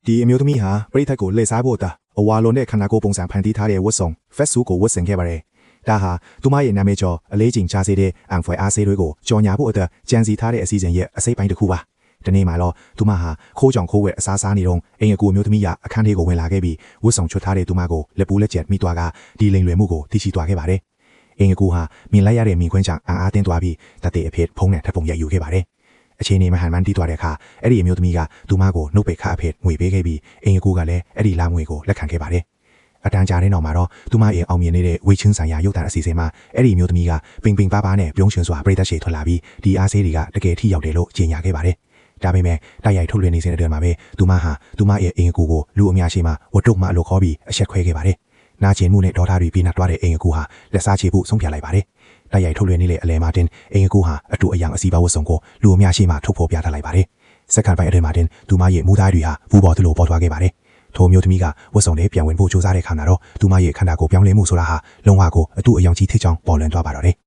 ဒီအမျိုးသမီးဟာပရိသတ်ကိုလှည့်စားဖို့တာအဝါလုံးနဲ့ခန္ဓာကိုယ်ပုံစံဖန်တီးထားတဲ့ဝတ်စုံ fast suit ကိုဝတ်ဆင်ခဲ့ပါတယ်။ဒါဟာသူမရဲ့နာမည်ကျော်အလေးချိန်ချစေတဲ့အန်ဖွယ်အားစေးတွေကိုကြော်ညာဖို့အတွက်ကြံစီထားတဲ့အစီအစဉ်ရဲ့အစိပ်ပိုင်းတစ်ခုပါ။ဒီနေ့မှာတော့သူမဟာခိုးကြောင်ခိုးဝဲအစားစားနေတော့အိမ်အကူအမျိုးသမီးကအခန်းထဲကိုဝင်လာခဲ့ပြီးဝတ်စုံချွတ်ထားတဲ့သူမကိုလက်ပူးလက်ကျက်မိသွားကဒီလိန်လွယ်မှုကိုသိရှိသွားခဲ့ပါတယ်။အိမ်အကူဟာမြင်လိုက်ရတဲ့မြင်ကွင်းကြောင့်အားတင်းသွားပြီးတတဲ့အဖြစ်ဖုံးနဲ့ထပ်ပုံရိုက်ယူခဲ့ပါတယ်။အခြေအနေမဟန်မှန်တီးသွားတဲ့အခါအဲ့ဒီအမျိုးသမီးကသူမကိုနှုတ်ပိတ်ခအဖြစ်ငွေပေးခဲ့ပြီးအိမ်အကူကလည်းအဲ့ဒီလာငွေကိုလက်ခံခဲ့ပါတယ်။အတန်းကြာတဲ့နောက်မှာတော့သူမရဲ့အောင်မြင်နေတဲ့ဝေချင်းဆိုင်ရာရုပ်သံအစီအစဉ်မှာအဲ့ဒီအမျိုးသမီးကပင်ပင်ပါးပါးနဲ့ပြုံးရွှင်စွာပြည်သက်ရှည်ထွက်လာပြီးဒီအားစေးတွေကတကယ်ထိရောက်တယ်လို့ကြေညာခဲ့ပါတယ်။ဒါပေမဲ့တိုက်ရိုက်ထုတ်လွှင့်နေစဉ်အတွင်းမှာပဲသူမဟာသူမရဲ့အိမ်အကူကိုလူအများရှိမှဝတ်တုတ်မှလို့ခေါ်ပြီးအဆက်ခွဲခဲ့ပါတယ်။နာကျင်မှုနဲ့ဒေါသတွေပြီးနှက်သွားတဲ့အိမ်အကူဟာလက်စားချေဖို့ဆုံးဖြတ်လိုက်ပါတယ်။တိုက်ရိုက်ထုတ်လွှင့်နေတဲ့အလဲမှာတင်အိမ်အကူဟာအတူအယံအစီပါဝတ်ဆောင်ကိုလူအများရှိမှထုတ်ဖော်ပြထားလိုက်ပါတယ်။စက္ကန့်ပိုင်းအတွင်းမှာတင်သူမရဲ့မူသားတွေဟာဘူးပေါ်သလိုပေါ်သွားခဲ့ပါတယ်။ထိုမျိုးသမီးကဝတ်ဆောင်လေးပြန်ဝင်ဖို့ကြိုးစားတဲ့ခါမှာတော့သူမရဲ့ခန္ဓာကိုယ်ပြောင်းလဲမှုဆိုတာဟာလုံးဝကိုအတူအယံကြီးထိချောင်းပေါ်လွင်သွားပါတော့တယ်။